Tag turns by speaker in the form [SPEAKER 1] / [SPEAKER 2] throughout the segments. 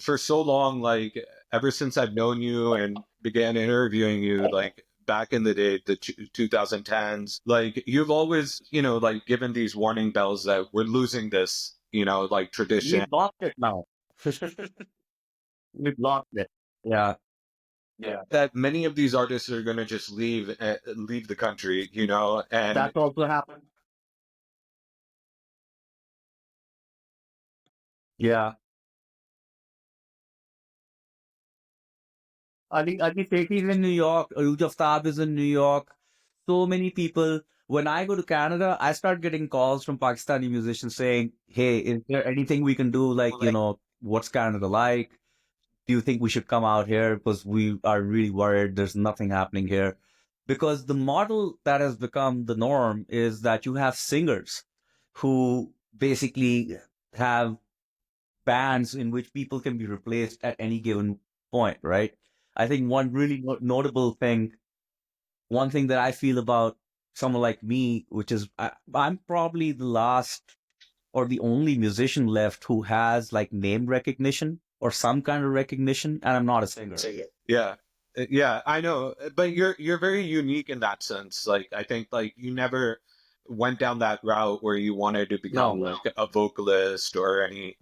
[SPEAKER 1] for so long, like ever since I've known you and began interviewing you, like back in the day, the 2010s, like you've always, like given these warning bells that we're losing this, like tradition.
[SPEAKER 2] We've lost it now. We've lost it. Yeah.
[SPEAKER 1] That many of these artists are going to just leave the country, and
[SPEAKER 2] That's also happened. Yeah. Ali Sethi is in New York. Aruj Aftab is in New York. So many people. When I go to Canada, I start getting calls from Pakistani musicians saying, "Hey, is there anything we can do? Like, what's Canada like? Do you think we should come out here? Because we are really worried. There's nothing happening here." Because the model that has become the norm is that you have singers who basically have bands in which people can be replaced at any given point, right? I think one really notable thing, one thing that I feel about someone like me, which is I'm probably the last or the only musician left who has like name recognition or some kind of recognition, and I'm not a singer.
[SPEAKER 1] yeah. Yeah, I know, but you're very unique in that sense. Like I think like you never went down that route where you wanted to become
[SPEAKER 2] No,
[SPEAKER 1] like a vocalist or any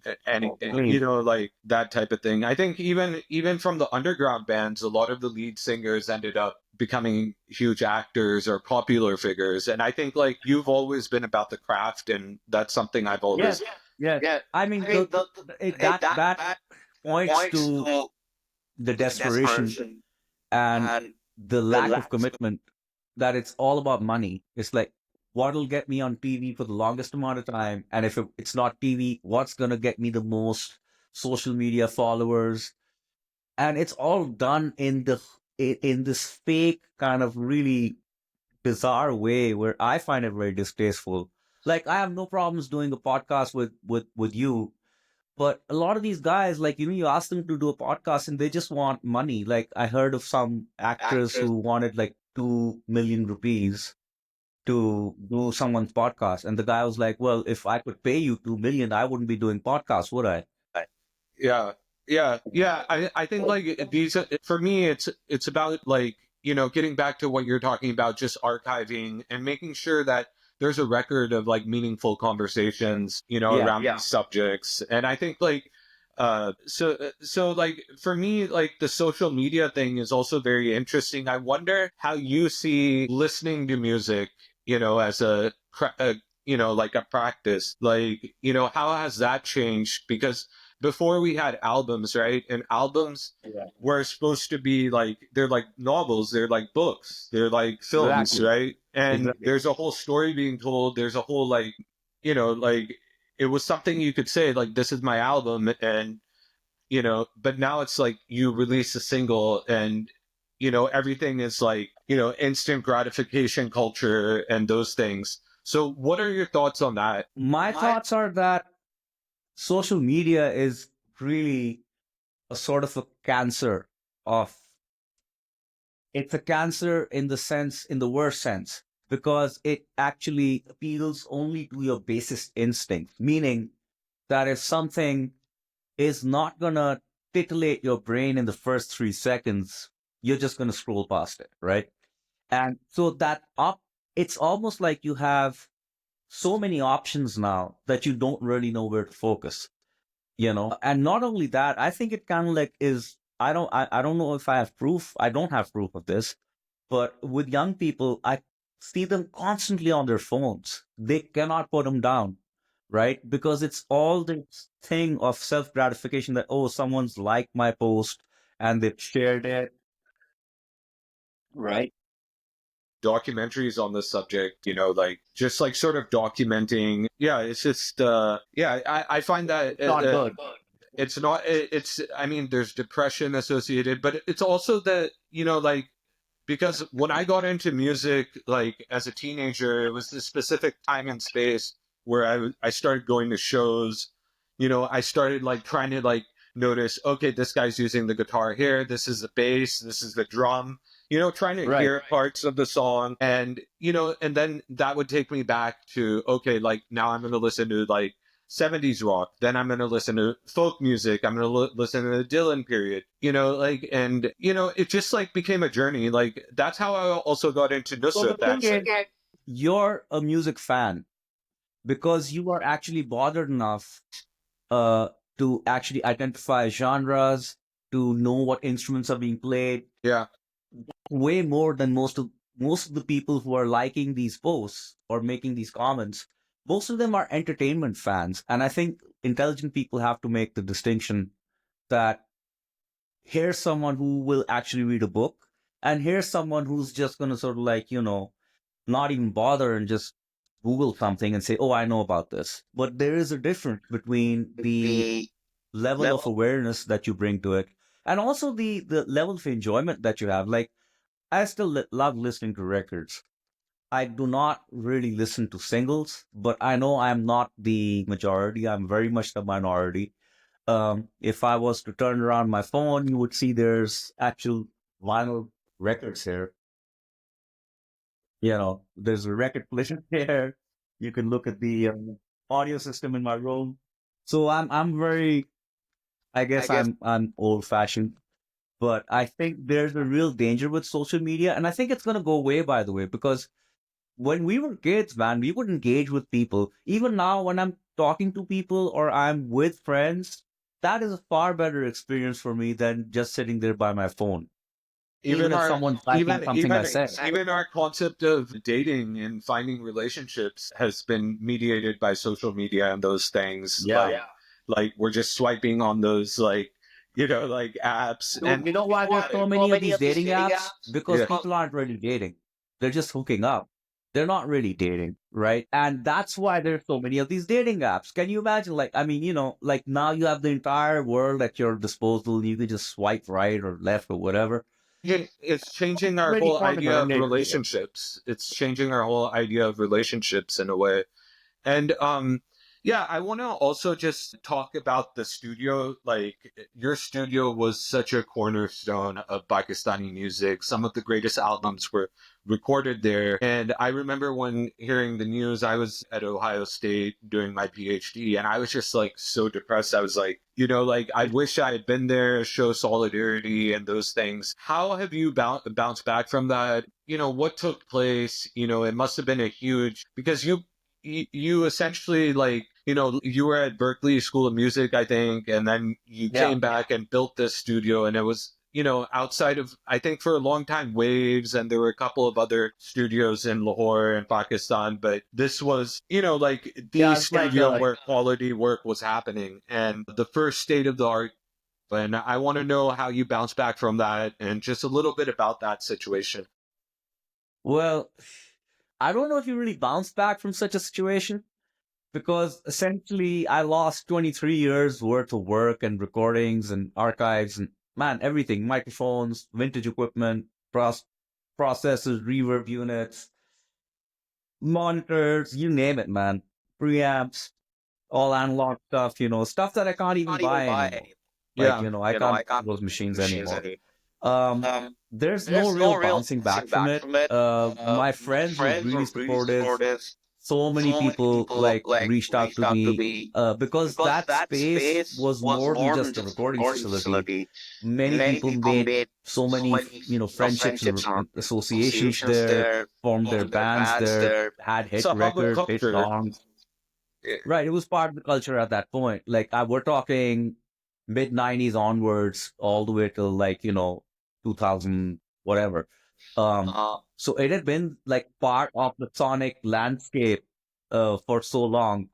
[SPEAKER 2] please.
[SPEAKER 1] like that type of thing. I think even from the underground bands, a lot of the lead singers ended up becoming huge actors or popular figures. And I think like you've always been about the craft, and that's something I've always.
[SPEAKER 2] Yes, yes. I mean, that points to the desperation and the lack of commitment, that it's all about money. It's like, what'll get me on TV for the longest amount of time? And if it's not TV, what's going to get me the most social media followers? And it's all done in this fake kind of really bizarre way where I find it very distasteful. Like, I have no problems doing a podcast with you, but a lot of these guys, like, you ask them to do a podcast and they just want money. Like, I heard of some actress who wanted like 2 million rupees to do someone's podcast. And the guy was like, well, if I could pay you 2 million, I wouldn't be doing podcasts, would I?
[SPEAKER 1] Yeah, yeah. I think like these for me, it's about like getting back to what you're talking about, just archiving and making sure that there's a record of like meaningful conversations,
[SPEAKER 2] Yeah.
[SPEAKER 1] around these subjects. And I think like so like for me, like the social media thing is also very interesting. I wonder how you see listening to music, as like a practice. Like, how has that changed? Because before we had albums, right? And albums
[SPEAKER 2] Yeah.
[SPEAKER 1] were supposed to be like, they're like novels, they're like books, they're like films,
[SPEAKER 2] Exactly.
[SPEAKER 1] right? And
[SPEAKER 2] Exactly.
[SPEAKER 1] there's a whole story being told. There's a whole like, like it was something you could say like, this is my album. And, but now it's like you release a single and, everything is like, instant gratification culture and those things. So what are your thoughts on that?
[SPEAKER 2] My thoughts are that social media is really a sort of a cancer of it's a cancer in the sense, in the worst sense, because it actually appeals only to your basest instinct, meaning that if something is not gonna titillate your brain in the first 3 seconds, you're just gonna scroll past it, right? And so it's almost like you have so many options now that you don't really know where to focus. And not only that, I think it kind of like is, I don't know if I have proof. I don't have proof of this, but with young people, I see them constantly on their phones. They cannot put them down, right? Because it's all this thing of self gratification that, oh, someone's liked my post and they've shared it, right?
[SPEAKER 1] Documentaries on the subject, like just like sort of documenting. Yeah, it's just, yeah, I find that
[SPEAKER 2] Not good.
[SPEAKER 1] it's not, it's, I mean, there's depression associated, but it's also that, like, because when I got into music, like as a teenager, it was this specific time and space where I started going to shows. I started like trying to like notice, okay, this guy's using the guitar here. This is the bass. This is the drum. Trying to
[SPEAKER 2] Right.
[SPEAKER 1] hear parts of the song, and and then that would take me back to, okay, like now I'm going to listen to like 70s rock. Then I'm going to listen to folk music. I'm going to listen to the Dylan period, like, and, it just like became a journey. Like, that's how I also got into
[SPEAKER 2] So the
[SPEAKER 1] Nusrat,
[SPEAKER 2] thing is,
[SPEAKER 1] actually.
[SPEAKER 2] you're a music fan because you are actually bothered enough uh, to actually identify genres, to know what instruments are being played,
[SPEAKER 1] Yeah.
[SPEAKER 2] way more than most of the people who are liking these posts or making these comments. Most of them are entertainment fans, and I think intelligent people have to make the distinction that here's someone who will actually read a book, and here's someone who's just going to sort of like not even bother and just Google something and say, "Oh, I know about this." But there is a difference between the level of awareness that you bring to it and also the level of enjoyment that you have. Like, I still love listening to records. I do not really listen to singles, but I know I'm not the majority. I'm very much the minority. If I was to turn around my phone, you would see there's actual vinyl records here. There's a record player there. You can look at the audio system in my room. So I'm very, I guess I'm old fashioned, but I think there's a real danger with social media, and I think it's gonna go away, by the way, because when we were kids, man, we would engage with people. Even now, when I'm talking to people or I'm with friends, that is a far better experience for me than just sitting there by my phone. Even
[SPEAKER 1] Even
[SPEAKER 2] if
[SPEAKER 1] our
[SPEAKER 2] someone's liking
[SPEAKER 1] even
[SPEAKER 2] something I
[SPEAKER 1] even
[SPEAKER 2] said.
[SPEAKER 1] even our concept of dating and finding relationships has been mediated by social media and those things.
[SPEAKER 2] Yeah.
[SPEAKER 1] Like we're just swiping on those, like, like apps.
[SPEAKER 2] Dude,
[SPEAKER 1] And
[SPEAKER 2] you know why there's so many of these dating apps? Because
[SPEAKER 1] yeah.
[SPEAKER 2] people aren't really dating. They're just hooking up. They're not really dating, right? And that's why there's so many of these dating apps. Can you imagine? Like, I mean, like now you have the entire world at your disposal. You can just swipe right or left or whatever.
[SPEAKER 1] It's changing our
[SPEAKER 2] Already
[SPEAKER 1] whole
[SPEAKER 2] forming a
[SPEAKER 1] idea of
[SPEAKER 2] relationship.
[SPEAKER 1] relationships. It's changing our whole idea of relationships in a way. And yeah, I want to also just talk about the studio. Like, your studio was such a cornerstone of Pakistani music. Some of the greatest albums were recorded there. And I remember when hearing the news, I was at Ohio State doing my PhD, and I was just like so depressed. I was like, like, I wish I had been there, show solidarity and those things. How have you bounced back from that? What took place? It must have been a huge, because you essentially, like, you were at Berkeley School of Music, I think, and then you
[SPEAKER 2] Yeah.
[SPEAKER 1] came back and built this studio, and it was, outside of, I think, for a long time, Waves, and there were a couple of other studios in Lahore and Pakistan, but this was, like, the
[SPEAKER 2] Yeah, it's like
[SPEAKER 1] studio where quality work was happening and the first state of the art. And I want to know how you bounce back from that and just a little bit about that situation.
[SPEAKER 2] well, I don't know if you really bounced back from such a situation because essentially I lost 23 years worth of work and recordings and archives and man, everything, microphones, vintage equipment, processors, reverb units, monitors, you name it, man. Preamps, all analog stuff, stuff that I can't even buy anymore. Like,
[SPEAKER 1] Yeah.
[SPEAKER 2] I can't buy those machines anymore. Um, there's no real bouncing back from it. My friends were really supportive. So many people like reached out to me because that space was more than just a recording facility. Many people made so many, friendships and associations there, formed their bands there, had
[SPEAKER 1] It's
[SPEAKER 2] hit
[SPEAKER 1] a hub of
[SPEAKER 2] records, hit
[SPEAKER 1] culture.
[SPEAKER 2] songs. Right, it was part of the culture at that point. Like, we're talking mid '90s onwards, all the way till like 2000 whatever. So it had been like part of the sonic landscape for so long,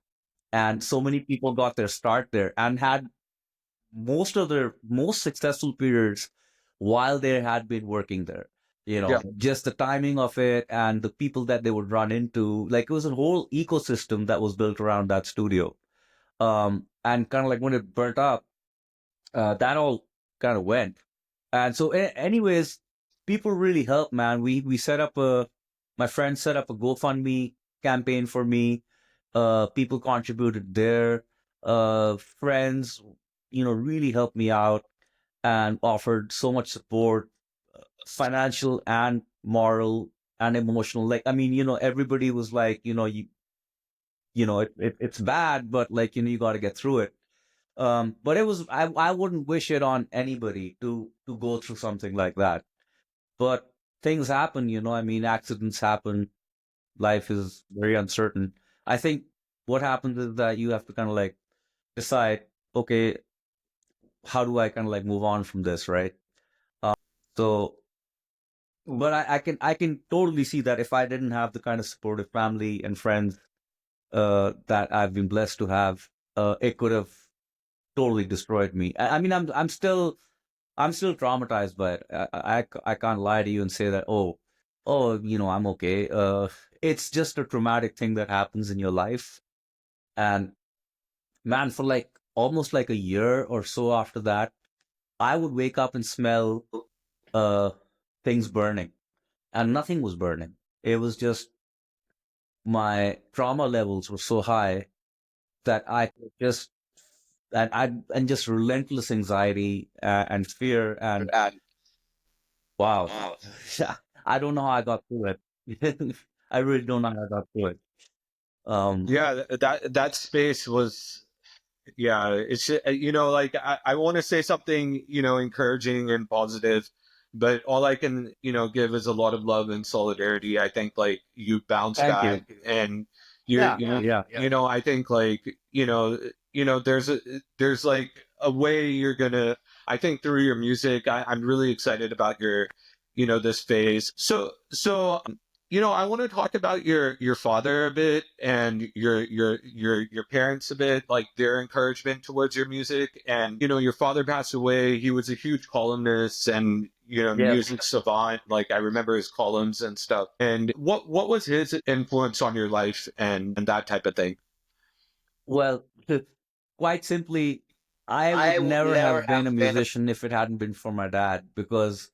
[SPEAKER 2] and so many people got their start there and had most of their most successful periods while they had been working there.
[SPEAKER 1] Yeah.
[SPEAKER 2] Just the timing of it and the people that they would run into, like it was a whole ecosystem that was built around that studio. And kind of like when it burnt up, that all kind of went. And so, anyways, people really helped, man. We set up my friend set up a GoFundMe campaign for me. People contributed there. Friends, really helped me out and offered so much support, financial and moral and emotional. Like, I mean, everybody was like, it's bad, but like, you got to get through it. But I wouldn't wish it on anybody to go through something like that. But things happen, I mean, accidents happen. Life is very uncertain. I think what happens is that you have to kind of like decide, okay, how do I kind of like move on from this, right? So, but I can totally see that if I didn't have the kind of supportive family and friends that I've been blessed to have, it could have totally destroyed me. I mean, I'm still traumatized by it. I can't lie to you and say that, oh, I'm okay. It's just a traumatic thing that happens in your life. And man, for like almost like a year or so after that, I would wake up and smell uh things burning, and nothing was burning. It was just my trauma levels were so high that I could just and just relentless anxiety and fear and
[SPEAKER 1] And
[SPEAKER 2] wow.
[SPEAKER 1] wow.
[SPEAKER 2] I don't know how I got through it. I really don't know how I got through it. Um,
[SPEAKER 1] Yeah, that space was. Yeah, it's like I want to say something encouraging and positive, but all I can give is a lot of love and solidarity. I think like you bounce
[SPEAKER 2] Thank you.
[SPEAKER 1] back and you're
[SPEAKER 2] Yeah, yeah.
[SPEAKER 1] I think like there's like a way you're gonna. I think through your music, I'm really excited about your this phase. So I want to talk about your father a bit and your parents a bit, like their encouragement towards your music. And your father passed away. He was a huge columnist and
[SPEAKER 2] Yes.
[SPEAKER 1] music savant. Like I remember his columns and stuff. And what was his influence on your life and that type of thing?
[SPEAKER 2] Well, quite simply, I would
[SPEAKER 1] I would
[SPEAKER 2] never
[SPEAKER 1] never
[SPEAKER 2] have been a
[SPEAKER 1] have been.
[SPEAKER 2] musician if it hadn't been for my dad, because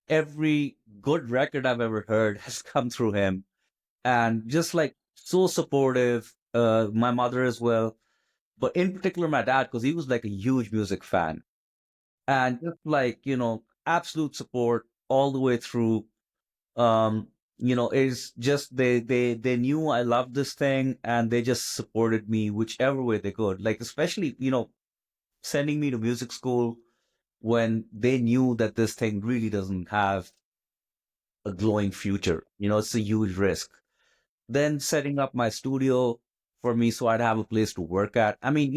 [SPEAKER 2] every good record I've ever heard has come through him. And just like so supportive, my mother as well, but in particular my dad, because he was like a huge music fan. And just like, absolute support all the way through. It's just they knew I loved this thing and they just supported me whichever way they could. Like especially, sending me to music school when they knew that this thing really doesn't have a glowing future. It's a huge risk. Then setting up my studio for me so I'd have a place to work at. I mean,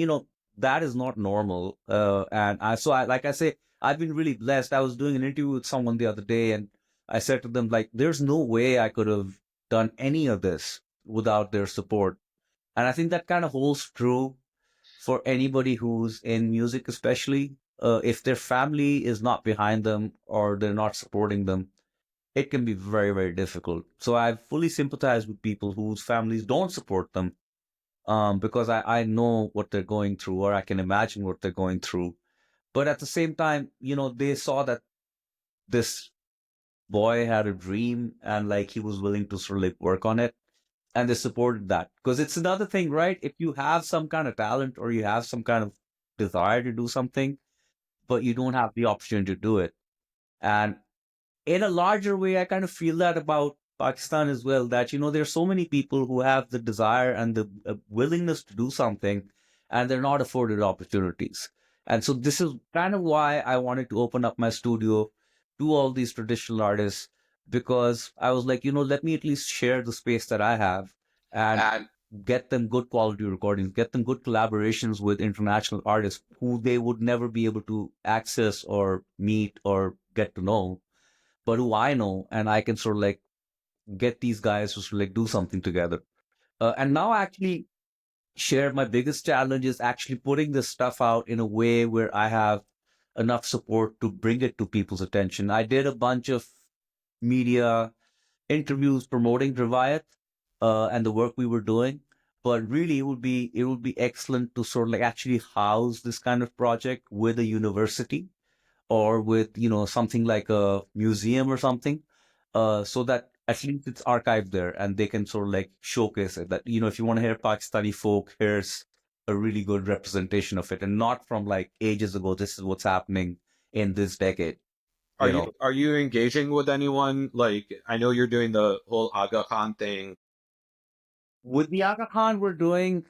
[SPEAKER 2] that is not normal. And like I say, I've been really blessed. I was doing an interview with someone the other day and I said to them, like, there's no way I could have done any of this without their support. And I think that kind of holds true for anybody who's in music, especially if their family is not behind them or they're not supporting them, it can be very, very difficult. So I fully sympathize with people whose families don't support them, because I know what they're going through, or I can imagine what they're going through. But at the same time, they saw that this boy had a dream and like he was willing to sort of like work on it, and they supported that. Because it's another thing, right? If you have some kind of talent or you have some kind of desire to do something, but you don't have the opportunity to do it. And in a larger way, I kind of feel that about Pakistan as well. That there's so many people who have the desire and the willingness to do something, and they're not afforded opportunities. And so this is kind of why I wanted to open up my studio to all these traditional artists, because I was like, let me at least share the space that I have and
[SPEAKER 1] And
[SPEAKER 2] get them good quality recordings, get them good collaborations with international artists who they would never be able to access or meet or get to know, but who I know, and I can sort of like get these guys to sort of like do something together. And now actually share my biggest challenge is actually putting this stuff out in a way where I have enough support to bring it to people's attention. I did a bunch of media interviews promoting Revayat and the work we were doing. But really, it would be excellent to sort of like actually house this kind of project with a university or with something like a museum or something, so that at least it's archived there and they can sort of like showcase it, that if you want to hear Pakistani folk, here's a really good representation of it, and not from like ages ago, this is what's happening in this decade
[SPEAKER 1] are
[SPEAKER 2] you
[SPEAKER 1] you
[SPEAKER 2] know
[SPEAKER 1] are you engaging with anyone? Like I know you're doing the whole Aga Khan thing.
[SPEAKER 2] With the Aga Khan, we're doing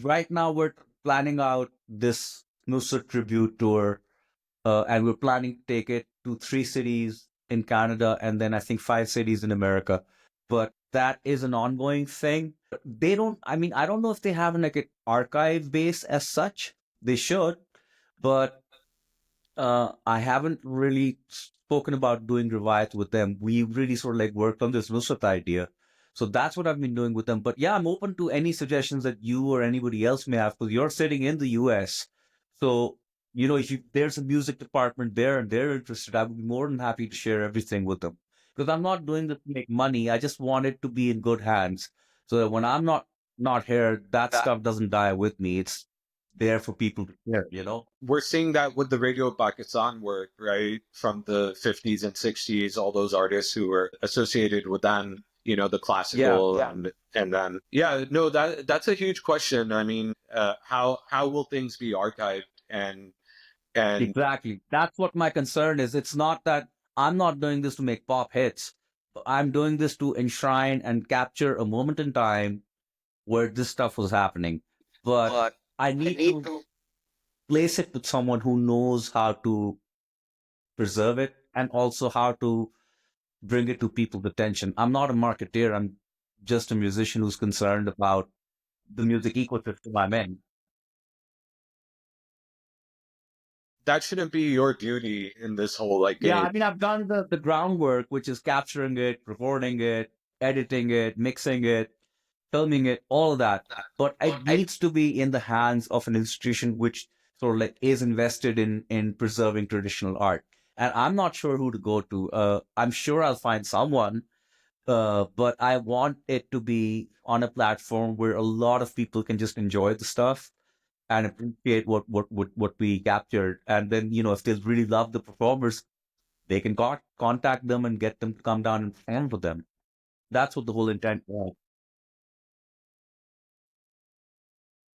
[SPEAKER 2] right now. We're planning out this Nusrat tribute tour, and we're planning to take it to 3 cities in Canada, and then I think 5 cities in America. But that is an ongoing thing. They don't. I mean, I don't know if they have like an archive base as such. They should, but I haven't really spoken about doing Revive with them. We really sort of like worked on this Nusrat idea. So that's what I've been doing with them. But yeah, I'm open to any suggestions that you or anybody else may have because you're sitting in the US. So, if there's a music department there and they're interested, I would be more than happy to share everything with them. Because I'm not doing this to make money. I just want it to be in good hands. So that when I'm not here, that stuff doesn't die with me. It's there for people to hear.
[SPEAKER 1] We're seeing that with the Radio Pakistan work, right? From the 50s and 60s, all those artists who were associated with them, the
[SPEAKER 2] Yeah.
[SPEAKER 1] classical and then yeah, no, that's a huge question. I mean, how will things be archived and
[SPEAKER 2] Exactly. That's what my concern is. It's not that I'm not doing this to make pop hits. I'm doing this to enshrine and capture a moment in time where this stuff was happening. But I need to place it with someone who knows how to preserve it and also how to bring it to people's attention. I'm not a marketeer. I'm just a musician who's concerned about the music ecosystem I'm in.
[SPEAKER 1] that shouldn't be your duty in this whole like
[SPEAKER 2] Yeah,
[SPEAKER 1] game.
[SPEAKER 2] I mean, I've done the groundwork, which is capturing it, recording it, editing it, mixing it, filming it, all of that. But it needs to be in the hands of an institution which sort of like is invested in preserving traditional art. And I'm not sure who to go to. I'm sure I'll find someone, but I want it to be on a platform where a lot of people can just enjoy the stuff and appreciate what we captured. And then, if they really love the performers, they can contact them and get them to come down and perform for them. That's what the whole intent was.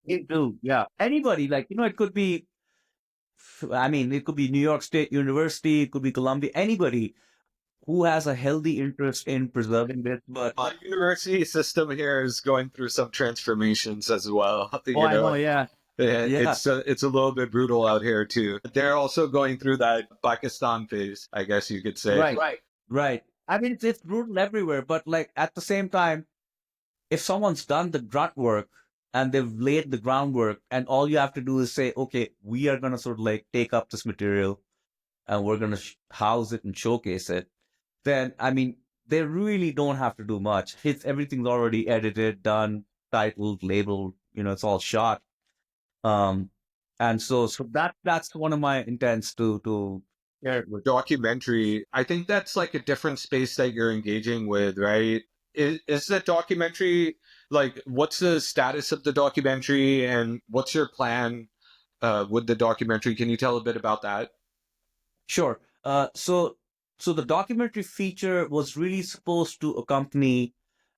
[SPEAKER 2] It do, yeah. Anybody, like, it could be, I mean, it could be New York State University, it could be Columbia, anybody who has a healthy interest in preserving this. But,
[SPEAKER 1] The university system here is going through some transformations as well.
[SPEAKER 2] oh, I know, yeah. Yeah,
[SPEAKER 1] It's a little bit brutal out here too. They're also going through that Pakistan phase, I guess you could say.
[SPEAKER 2] right, right. I mean, it's brutal everywhere, but like at the same time, if someone's done the grunt work and they've laid the groundwork, and all you have to do is say, okay, we are going to sort of like take up this material and we're going to house it and showcase it, then I mean, they really don't have to do much. Everything's already edited, done, titled, labeled. It's all shot. Um, and so that's one of my intents to share it with.
[SPEAKER 1] Documentary, I think that's like a different space that you're engaging with, right? Is the documentary like what's the status of the documentary and what's your plan with the documentary? Can you tell a bit about that?
[SPEAKER 2] Sure. So the documentary feature was really supposed to accompany.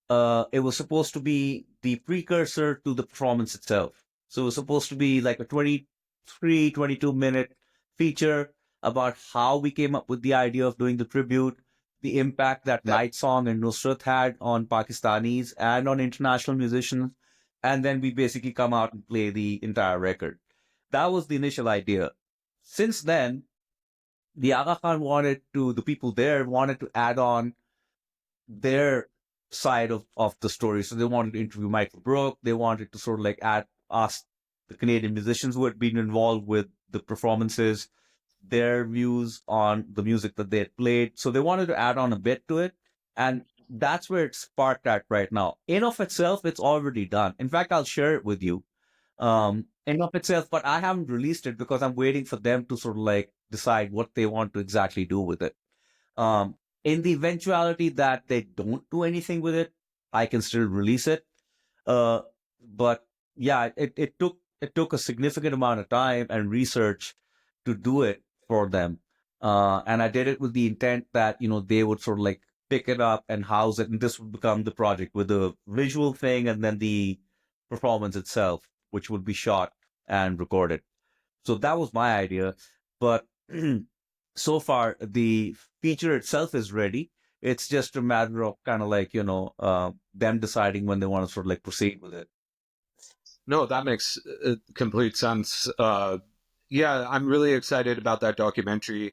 [SPEAKER 2] It was supposed to be the precursor to the performance itself. So it was supposed to be like a 23, 22-minute feature about how we came up with the idea of doing the tribute, the impact that Night Song and Nusrat had on Pakistanis and on international musicians. And then we basically come out and play the entire record. That was the initial idea. Since then, the Aga Khan the people there wanted to add on their side of the story. So they wanted to interview Michael Brook. They wanted to sort of like ask the Canadian musicians who had been involved with the performances, their views on the music that they had played. So they wanted to add on a bit to it. And that's where it's sparked at right now. In of itself, it's already done. In fact, I'll share it with you. In of itself, but I haven't released it because I'm waiting for them to sort of like decide what they want to exactly do with it. Um, in the eventuality that they don't do anything with it, I can still release it. Uh, but yeah, it took a significant amount of time and research to do it for them. And I did it with the intent that, they would sort of like pick it up and house it, and this would become the project with the visual thing and then the performance itself, which would be shot and recorded. So that was my idea. But so far, the feature itself is ready. It's just a matter of kind of like, them deciding when they want to sort of like proceed with it.
[SPEAKER 1] No, that makes complete sense. Yeah, I'm really excited about that documentary.